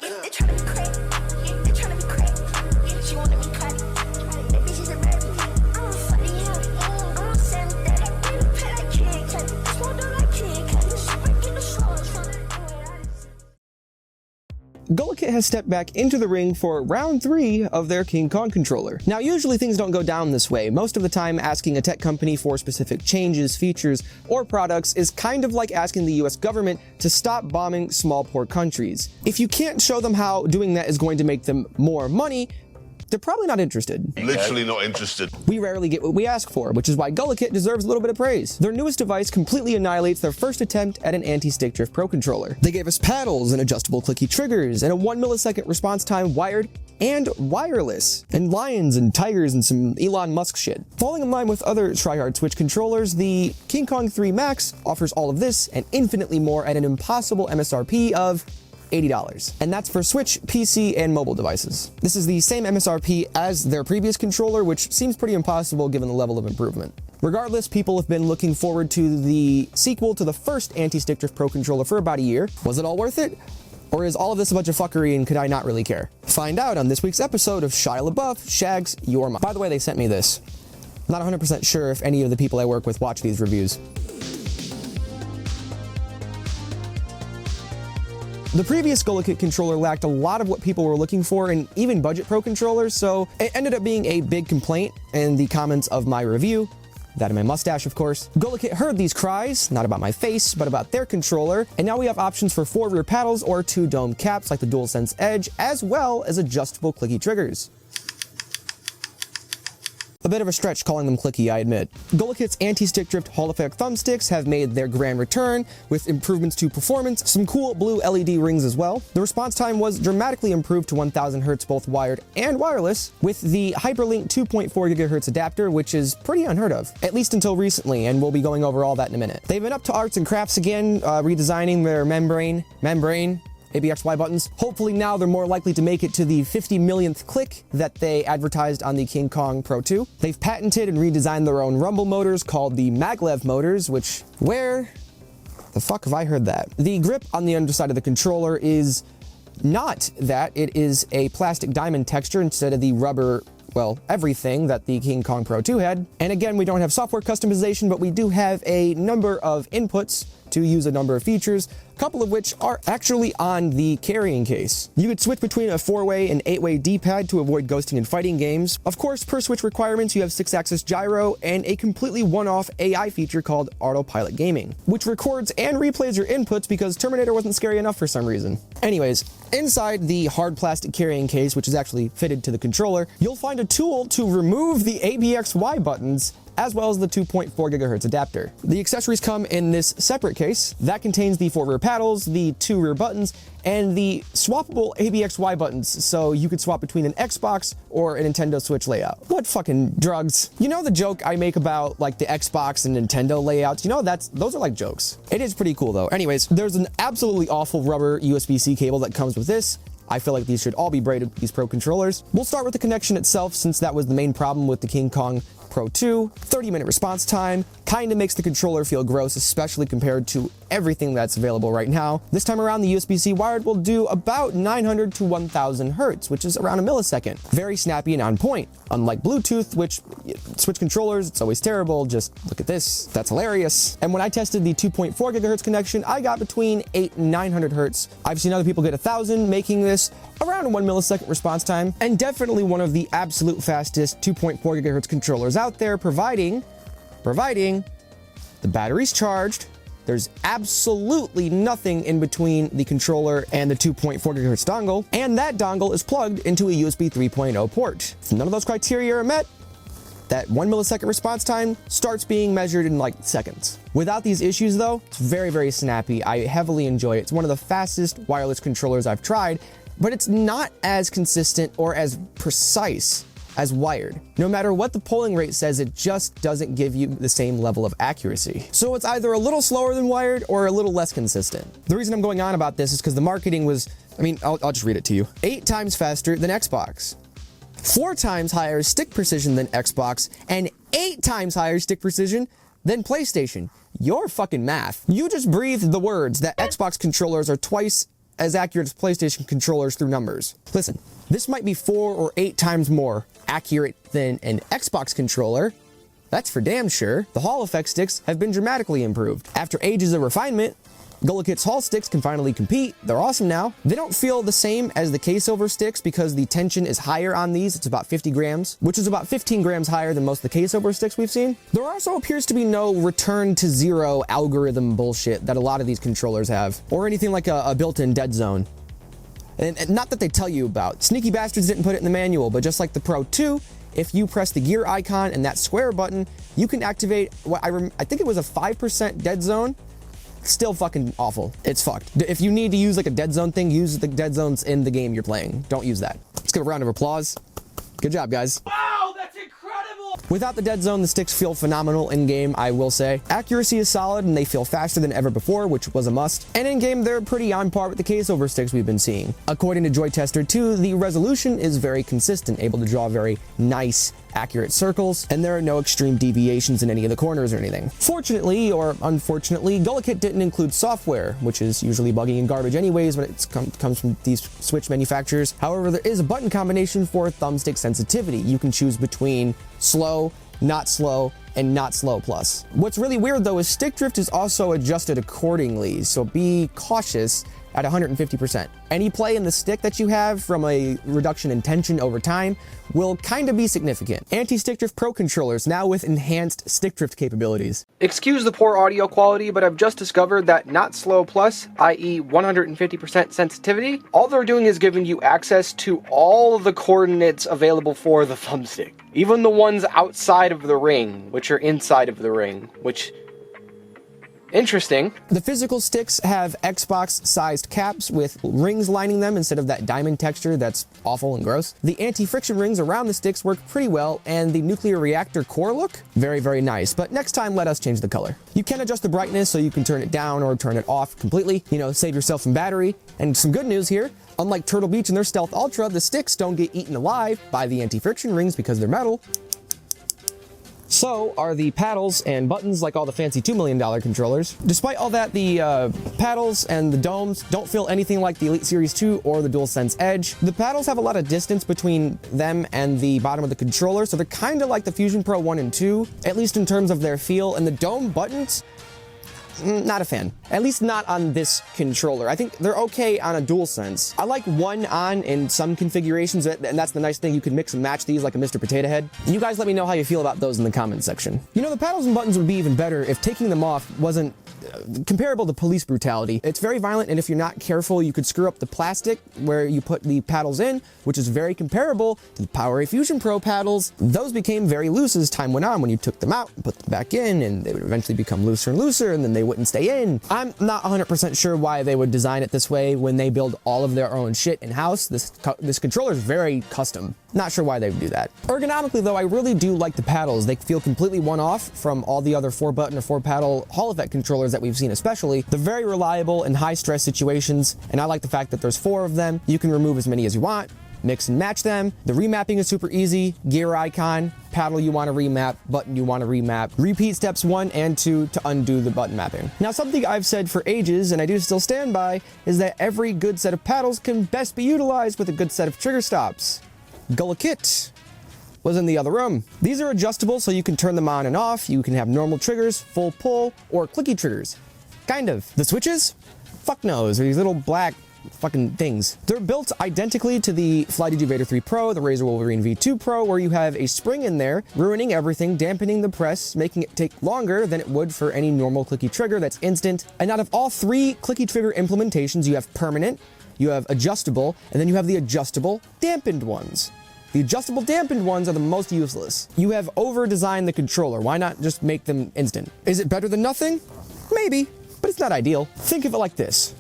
They tryna be crazy. They tryna be crazy. She wanna be crazy. That bitch is a baby. I'm funny, yeah. I'm saying that I really pay like kid. Cause slow down like kid. Cause this shit breaking the slow. Gulikit has stepped back into the ring for round 3 of their King Kong controller. Now, usually things don't go down this way. Most of the time, asking a tech company for specific changes, features, or products is kind of like asking the US government to stop bombing small, poor countries. If you can't show them how doing that is going to make them more money, they're probably not interested. Literally not interested. We rarely get what we ask for, which is why Gulikit deserves a little bit of praise. Their newest device completely annihilates their first attempt at an anti-stick drift pro controller. They gave us paddles and adjustable clicky triggers and a 1 millisecond response time wired and wireless, and lions and tigers and some Elon Musk shit. Falling in line with other tryhard Switch controllers, the King Kong 3 Max offers all of this and infinitely more at an impossible MSRP of $80. And that's for Switch, PC, and mobile devices. This is the same MSRP as their previous controller, which seems pretty impossible given the level of improvement. Regardless, people have been looking forward to the sequel to the first anti-stick drift pro controller for about a year. Was it all worth it? Or is all of this a bunch of fuckery and could I not really care? Find out on this week's episode of Shia LaBeouf Shags Your Mom. By the way, they sent me this. I'm not 100% sure if any of the people I work with watch these reviews. The previous Gulikit controller lacked a lot of what people were looking for in even budget pro controllers, so it ended up being a big complaint in the comments of my review. That and my mustache, of course. Gulikit heard these cries, not about my face, but about their controller, and now we have options for 4 rear paddles or 2 dome caps like the DualSense Edge, as well as adjustable clicky triggers. A bit of a stretch calling them clicky, I admit. Gulikit's anti-stick drift Hall effect thumbsticks have made their grand return with improvements to performance, some cool blue LED rings as well. The response time was dramatically improved to 1000 Hz both wired and wireless with the Hyperlink 2.4 GHz adapter, which is pretty unheard of, at least until recently, and we'll be going over all that in a minute. They've been up to arts and crafts again, redesigning their membrane, ABXY buttons. Hopefully now they're more likely to make it to the 50 millionth click that they advertised on the King Kong Pro 2. They've patented and redesigned their own rumble motors called the maglev motors, which, where the fuck have I heard that? The grip on the underside of the controller is not that, it is a plastic diamond texture instead of the rubber, well, everything that the King Kong Pro 2 had. And again, we don't have software customization, but we do have a number of inputs to use a number of features, a couple of which are actually on the carrying case. You could switch between a 4-way and 8-way D-pad to avoid ghosting in fighting games. Of course, per Switch requirements, you have 6-axis gyro and a completely one-off AI feature called Autopilot Gaming, which records and replays your inputs because Terminator wasn't scary enough for some reason. Anyways, inside the hard plastic carrying case, which is actually fitted to the controller, you'll find a tool to remove the ABXY buttons as well as the 2.4 GHz adapter. The accessories come in this separate case that contains the 4 rear paddles, the 2 rear buttons, and the swappable ABXY buttons, so you could swap between an Xbox or a Nintendo Switch layout. What fucking drugs? You know the joke I make about like the Xbox and Nintendo layouts? You know, those are like jokes. It is pretty cool though. Anyways, there's an absolutely awful rubber USB-C cable that comes with this. I feel like these should all be braided, these Pro controllers. We'll start with the connection itself, since that was the main problem with the King Kong Pro 2. 30-minute response time kinda makes the controller feel gross, especially compared to everything that's available right now. This time around, the USB-C wired will do about 900 to 1000 Hertz, which is around a millisecond. Very snappy and on point. Unlike Bluetooth, which Switch controllers, it's always terrible. Just look at this, that's hilarious. And when I tested the 2.4 GHz connection, I got between 800 and 900 Hertz. I've seen other people get 1000, making this around a 1 millisecond response time, and definitely one of the absolute fastest 2.4 GHz controllers out there, providing the battery's charged. There's absolutely nothing in between the controller and the 2.4 GHz dongle, and that dongle is plugged into a USB 3.0 port. If none of those criteria are met, that 1 millisecond response time starts being measured in like seconds. Without these issues though, it's very, very snappy. I heavily enjoy it. It's one of the fastest wireless controllers I've tried, but it's not as consistent or as precise as wired. No matter what the polling rate says, it just doesn't give you the same level of accuracy. So it's either a little slower than wired or a little less consistent. The reason I'm going on about this is because the marketing was, I'll just read it to you. 8 times faster than Xbox, 4 times higher stick precision than Xbox, and 8 times higher stick precision than PlayStation. Your fucking math. You just breathed the words that Xbox controllers are twice as accurate as PlayStation controllers through numbers. Listen, this might be 4 or 8 times more accurate than an Xbox controller. That's for damn sure. The Hall effect sticks have been dramatically improved. After ages of refinement, Gulikit's Hall sticks can finally compete. They're awesome now. They don't feel the same as the case-over sticks because the tension is higher on these. It's about 50 grams, which is about 15 grams higher than most of the case-over sticks we've seen. There also appears to be no return to zero algorithm bullshit that a lot of these controllers have, or anything like a built-in dead zone. And not that they tell you about. Sneaky bastards didn't put it in the manual, but just like the Pro 2, if you press the gear icon and that square button, you can activate what I think it was a 5% dead zone. Still fucking awful. It's fucked. If you need to use like a dead zone thing, use the dead zones in the game you're playing. Don't use that. Let's give a round of applause. Good job, guys. Wow, that's incredible! Without the dead zone, the sticks feel phenomenal in-game, I will say. Accuracy is solid, and they feel faster than ever before, which was a must. And in-game, they're pretty on par with the case-over sticks we've been seeing. According to Joy Tester 2, the resolution is very consistent, able to draw very nice, accurate circles, and there are no extreme deviations in any of the corners or anything. Fortunately, or unfortunately, Gulikit didn't include software, which is usually buggy and garbage anyways when it comes from these Switch manufacturers. However, there is a button combination for thumbstick sensitivity. You can choose between slow, not slow, and not slow plus. What's really weird though is stick drift is also adjusted accordingly, so be cautious at 150%. Any play in the stick that you have from a reduction in tension over time will kind of be significant. Anti-Stick Drift Pro controllers now with enhanced stick drift capabilities. Excuse the poor audio quality, but I've just discovered that Not Slow Plus, i.e. 150% sensitivity, all they're doing is giving you access to all the coordinates available for the thumbstick. Even the ones outside of the ring, which are inside of the ring, which... interesting. The physical sticks have Xbox-sized caps with rings lining them instead of that diamond texture that's awful and gross. The anti-friction rings around the sticks work pretty well, and the nuclear reactor core look, very, very nice. But next time, let us change the color. You can adjust the brightness so you can turn it down or turn it off completely, you know, save yourself some battery. And some good news here, unlike Turtle Beach and their Stealth Ultra, the sticks don't get eaten alive by the anti-friction rings because they're metal. So are the paddles and buttons like all the fancy $2 million controllers. Despite all that, the paddles and the domes don't feel anything like the Elite Series 2 or the DualSense Edge. The paddles have a lot of distance between them and the bottom of the controller, so they're kind of like the Fusion Pro 1 and 2, at least in terms of their feel. And the dome buttons, not a fan. At least not on this controller. I think they're okay on a DualSense. I like one on in some configurations, and that's the nice thing. You can mix and match these like a Mr. Potato Head. You guys let me know how you feel about those in the comments section. You know, the paddles and buttons would be even better if taking them off wasn't comparable to police brutality. It's very violent, and if you're not careful, you could screw up the plastic where you put the paddles in, which is very comparable to the PowerA Fusion Pro paddles. Those became very loose as time went on when you took them out and put them back in, and they would eventually become looser and looser, and then they wouldn't stay in. I'm not 100% sure why they would design it this way when they build all of their own shit in-house. This controller is very custom. Not sure why they would do that. Ergonomically though, I really do like the paddles. They feel completely one-off from all the other 4-button or 4-paddle Hall effect controllers that we've seen especially. They're very reliable in high-stress situations, and I like the fact that there's 4 of them. You can remove as many as you want, mix and match them. The remapping is super easy. Gear icon, paddle you want to remap, button you want to remap. Repeat steps 1 and 2 to undo the button mapping. Now, something I've said for ages, and I do still stand by, is that every good set of paddles can best be utilized with a good set of trigger stops. Gulikit was in the other room. These are adjustable so you can turn them on and off. You can have normal triggers, full pull, or clicky triggers. Kind of. The switches? Fuck knows. They're these little black fucking things. They're built identically to the Flightedge Vader 3 Pro, the Razer Wolverine V2 Pro, where you have a spring in there, ruining everything, dampening the press, making it take longer than it would for any normal clicky trigger that's instant. And out of all 3 clicky trigger implementations, you have permanent, you have adjustable, and then you have the adjustable dampened ones. The adjustable dampened ones are the most useless. You have over-designed the controller. Why not just make them instant? Is it better than nothing? Maybe, but it's not ideal. Think of it like this.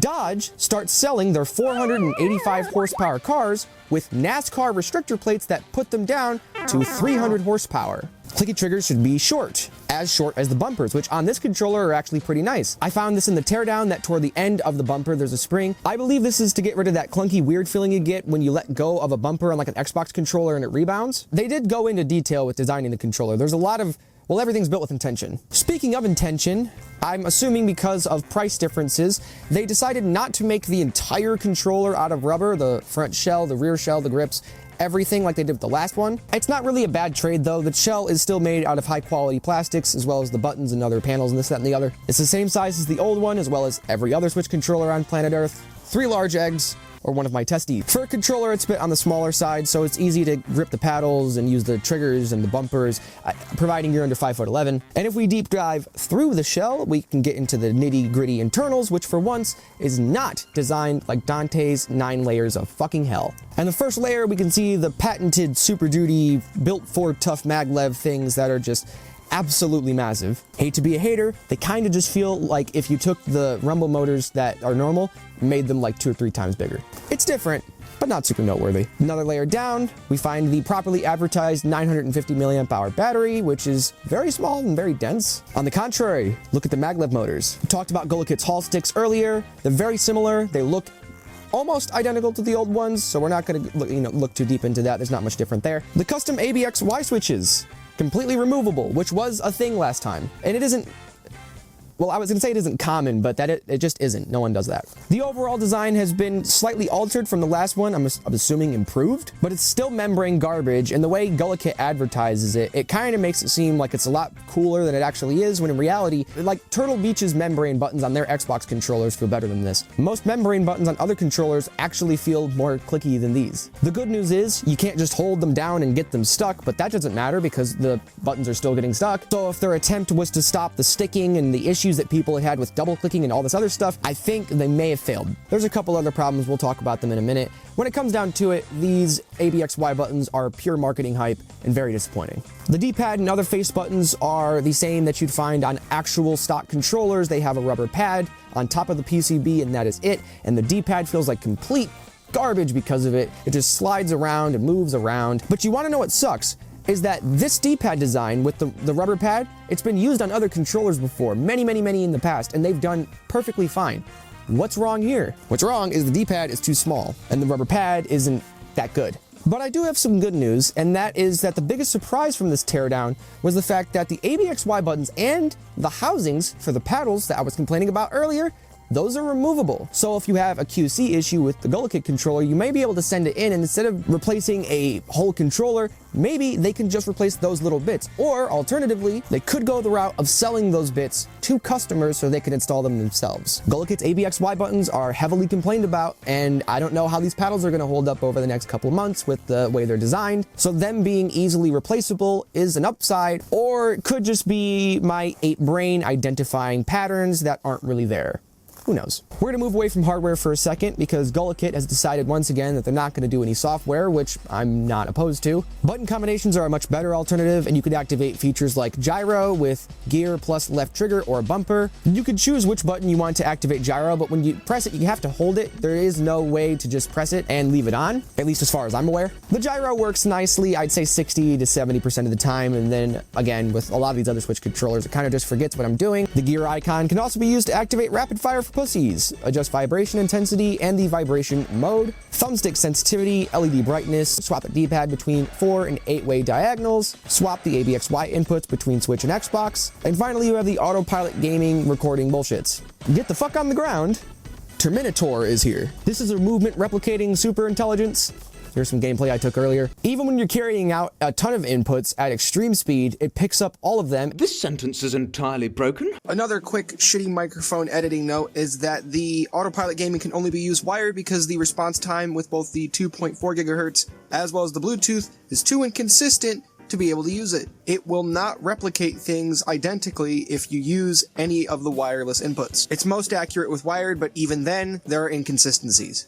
Dodge starts selling their 485 horsepower cars with NASCAR restrictor plates that put them down to 300 horsepower. Clicky triggers should be short as the bumpers, which on this controller are actually pretty nice. I found this in the Teardown that toward the end of the bumper there's a spring. I believe this is to get rid of that clunky weird feeling you get when you let go of a bumper on like an Xbox controller and it rebounds. They did go into detail with designing the controller. There's a lot of, well, everything's built with intention. Speaking of intention, I'm assuming because of price differences, they decided not to make the entire controller out of rubber, the front shell, the rear shell, the grips, everything like they did with the last one. It's not really a bad trade though. The shell is still made out of high quality plastics, as well as the buttons and other panels and this, that, and the other. It's the same size as the old one, as well as every other Switch controller on planet Earth. 3 large eggs, or one of my testes. For a controller, it's a bit on the smaller side, so it's easy to grip the paddles and use the triggers and the bumpers, providing you're under 5'11". And if we deep dive through the shell, we can get into the nitty-gritty internals, which for once is not designed like Dante's 9 layers of fucking hell. And the first layer, we can see the patented Super Duty built for tough maglev things that are just absolutely massive. Hate to be a hater, they kind of just feel like if you took the rumble motors that are normal, made them like 2 or 3 times bigger. It's different, but not super noteworthy. Another layer down, we find the properly advertised 950 milliamp hour battery, which is very small and very dense. On the contrary, look at the maglev motors. We talked about Gulikit's Hall sticks earlier. They're very similar. They look almost identical to the old ones, so we're not going to look too deep into that. There's not much different there. The custom ABXY switches, completely removable, which was a thing last time. And it isn't, well, I was gonna say it isn't common, but that it just isn't. No one does that. The overall design has been slightly altered from the last one. I'm assuming improved, but it's still membrane garbage. And the way Gulikit advertises it, it kind of makes it seem like it's a lot cooler than it actually is, when in reality, like Turtle Beach's membrane buttons on their Xbox controllers feel better than this. Most membrane buttons on other controllers actually feel more clicky than these. The good news is you can't just hold them down and get them stuck, but that doesn't matter because the buttons are still getting stuck. So if their attempt was to stop the sticking and the issues that people had with double clicking and all this other stuff, I think they may have failed. There's a couple other problems, we'll talk about them in a minute. When it comes down to it, these ABXY buttons are pure marketing hype and very disappointing. The D-pad and other face buttons are the same that you'd find on actual stock controllers. They have a rubber pad on top of the PCB and that is it. And the D-pad feels like complete garbage because of it. It just slides around and moves around. But you want to know what sucks? Is that this D-pad design with the rubber pad, it's been used on other controllers before, many in the past, and they've done perfectly fine. What's wrong here? What's wrong is the D-pad is too small, and the rubber pad isn't that good. But I do have some good news, and that is that the biggest surprise from this teardown was the fact that the ABXY buttons and the housings for the paddles that I was complaining about earlier, those are removable. So if you have a QC issue with the Gulikit controller, you may be able to send it in, and instead of replacing a whole controller, maybe they can just replace those little bits. Or alternatively, they could go the route of selling those bits to customers so they can install them themselves. Gulikit's ABXY buttons are heavily complained about, and I don't know how these paddles are going to hold up over the next couple of months with the way they're designed. So them being easily replaceable is an upside, or it could just be my ape brain identifying patterns that aren't really there. Who knows? We're gonna move away from hardware for a second because Gulikit has decided once again that they're not gonna do any software, which I'm not opposed to. Button combinations are a much better alternative, and you could activate features like gyro with gear plus left trigger or bumper. You could choose which button you want to activate gyro, but when you press it, you have to hold it. There is no way to just press it and leave it on, at least as far as I'm aware. The gyro works nicely, I'd say 60 to 70% of the time, and then again, with a lot of these other Switch controllers, it kind of just forgets what I'm doing. The gear icon can also be used to activate rapid fire for pussies, adjust vibration intensity and the vibration mode, thumbstick sensitivity, LED brightness, swap the D-pad between 4 and 8-way diagonals, swap the ABXY inputs between Switch and Xbox, and finally you have the autopilot gaming recording bullshits. Get the fuck on the ground. Terminator is here. This is a movement replicating super intelligence. Here's some gameplay I took earlier. Even when you're carrying out a ton of inputs at extreme speed, it picks up all of them. This sentence is entirely broken. Another quick shitty microphone editing note is that the autopilot gaming can only be used wired because the response time with both the 2.4 gigahertz as well as the Bluetooth is too inconsistent to be able to use it. It will not replicate things identically if you use any of the wireless inputs. It's most accurate with wired, but even then, there are inconsistencies.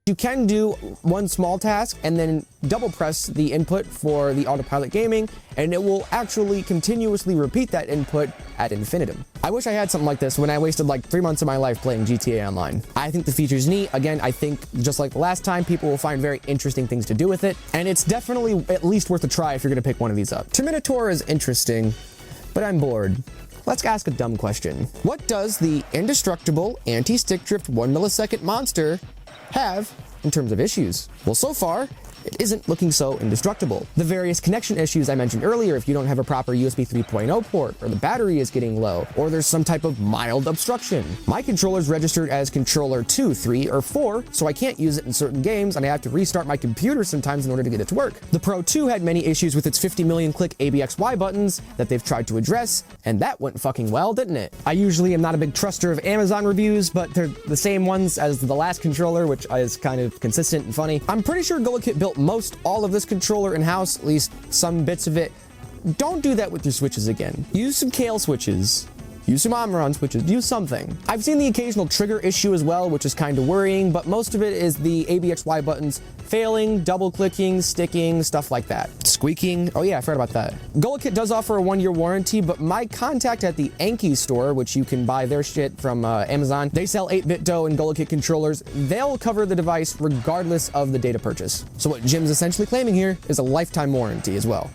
You can do one small task and then double press the input for the autopilot gaming, and it will actually continuously repeat that input ad infinitum. I wish I had something like this when I wasted like 3 months of my life playing GTA Online. I think the feature's neat. Again, I think just like the last time, people will find very interesting things to do with it, and it's definitely at least worth a try if you're gonna pick one of these up. Terminator is interesting, but I'm bored. Let's ask a dumb question. What does the indestructible anti-stick drift 1 millisecond monster have in terms of issues? Well, so far, it isn't looking so indestructible. The various connection issues I mentioned earlier, if you don't have a proper USB 3.0 port, or the battery is getting low, or there's some type of mild obstruction. My controller's registered as controller 2, 3, or 4, so I can't use it in certain games, and I have to restart my computer sometimes in order to get it to work. The Pro 2 had many issues with its 50 million click ABXY buttons that they've tried to address, and that went fucking well, didn't it? I usually am not a big truster of Amazon reviews, but they're the same ones as the last controller, which is kind of consistent and funny. I'm pretty sure Gulikit built most all of this controller in-house, at least some bits of it. Don't do that with your switches again. Use some Kale switches. Use some Omron switches, use something. I've seen the occasional trigger issue as well, which is kind of worrying, but most of it is the ABXY buttons failing, double clicking, sticking, stuff like that. Squeaking, oh yeah, I forgot about that. Gulikit does offer a 1-year warranty, but my contact at the ABXY store, which you can buy their shit from Amazon, they sell 8BitDo and Gulikit controllers. They'll cover the device regardless of the data purchase. So what Jim's essentially claiming here is a lifetime warranty as well,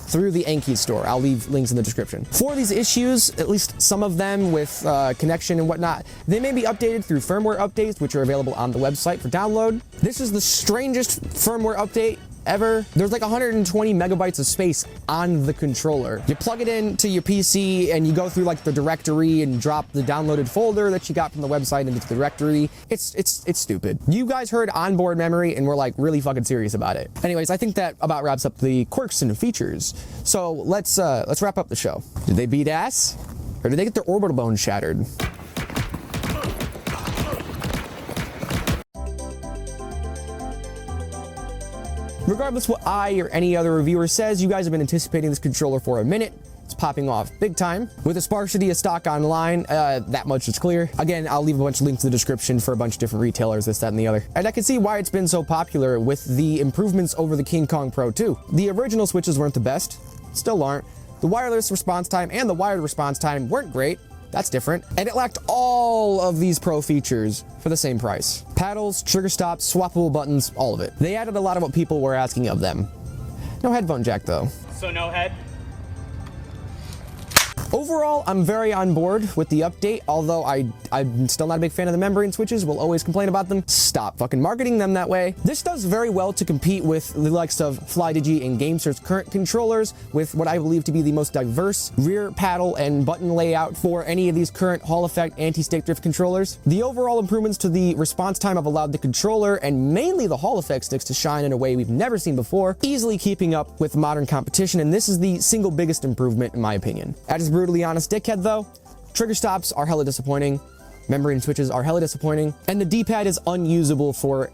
through the ABXY store. I'll leave links in the description. For these issues, at least some of them with connection and whatnot, they may be updated through firmware updates, which are available on the website for download. This is the strangest firmware update ever. There's like 120 megabytes of space on the controller. You plug it into your PC and you go through like the directory and drop the downloaded folder that you got from the website into the directory. It's stupid. You guys heard onboard memory and we're like really fucking serious about it. Anyways, I think that about wraps up the quirks and features. So let's wrap up the show. Did they beat ass? Or did they get their orbital bone shattered? Regardless what I or any other reviewer says, you guys have been anticipating this controller for a minute. It's popping off big time. With a sparsity of stock online, that much is clear. Again, I'll leave a bunch of links in the description for a bunch of different retailers, this, that, and the other. And I can see why it's been so popular with the improvements over the King Kong Pro 2. The original switches weren't the best, still aren't. The wireless response time and the wired response time weren't great. That's different. And it lacked all of these pro features for the same price. Paddles, trigger stops, swappable buttons, all of it. They added a lot of what people were asking of them. No headphone jack though. So no head? Overall, I'm very on board with the update, although I'm still not a big fan of the membrane switches. We'll always complain about them. Stop fucking marketing them that way. This does very well to compete with the likes of FlyDigi and GameSir's current controllers with what I believe to be the most diverse rear paddle and button layout for any of these current Hall effect anti-stick drift controllers. The overall improvements to the response time have allowed the controller and mainly the Hall effect sticks to shine in a way we've never seen before, easily keeping up with modern competition, and this is the single biggest improvement in my opinion. At its brutally honest dickhead though, trigger stops are hella disappointing, membrane switches are hella disappointing, and the D-pad is unusable for,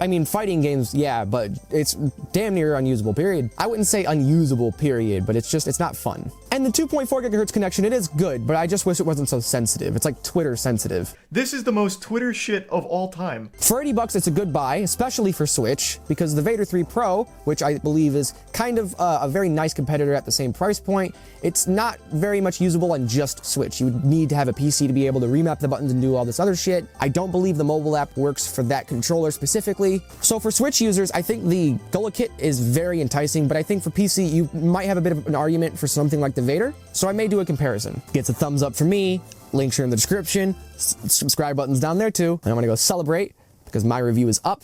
I mean, fighting games, yeah, but it's damn near unusable, period. I wouldn't say unusable, period, but it's not fun. And the 2.4 gigahertz connection, it is good, but I just wish it wasn't so sensitive. It's like Twitter sensitive. This is the most Twitter shit of all time. For $80, it's a good buy, especially for Switch, because the Vader 3 Pro, which I believe is kind of a very nice competitor at the same price point, it's not very much usable on just Switch. You would need to have a PC to be able to remap the buttons and do all this other shit. I don't believe the mobile app works for that controller specifically. So for Switch users, I think the Gulikit is very enticing, but I think for PC, you might have a bit of an argument for something like the Vader. So I may do a comparison. Gets a thumbs up from me, links are in the description, subscribe button's down there too. And I'm gonna go celebrate because my review is up.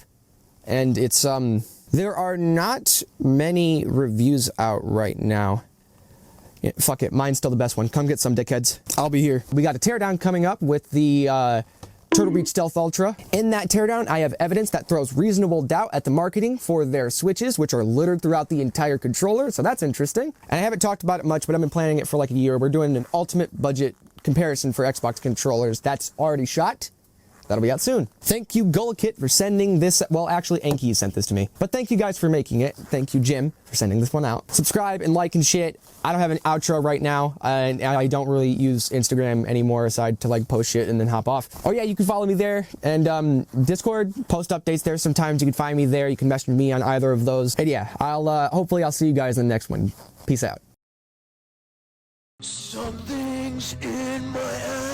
And it's, there are not many reviews out right now. Yeah, fuck it, mine's still the best one. Come get some, dickheads. I'll be here. We got a teardown coming up with the Turtle Beach Stealth Ultra. In that teardown, I have evidence that throws reasonable doubt at the marketing for their switches, which are littered throughout the entire controller, so that's interesting. And I haven't talked about it much, but I've been planning it for like a year. We're doing an ultimate budget comparison for Xbox controllers. That's already shot. That'll be out soon. Thank you, Gulikit, for sending this. Well, actually, ABXY sent this to me. But thank you guys for making it. Thank you, Jim, for sending this one out. Subscribe and like and shit. I don't have an outro right now, and I don't really use Instagram anymore aside to like post shit and then hop off. Oh yeah, you can follow me there. And Discord, post updates there sometimes. You can find me there. You can message me on either of those. And yeah, hopefully I'll see you guys in the next one. Peace out. Something's in my ass.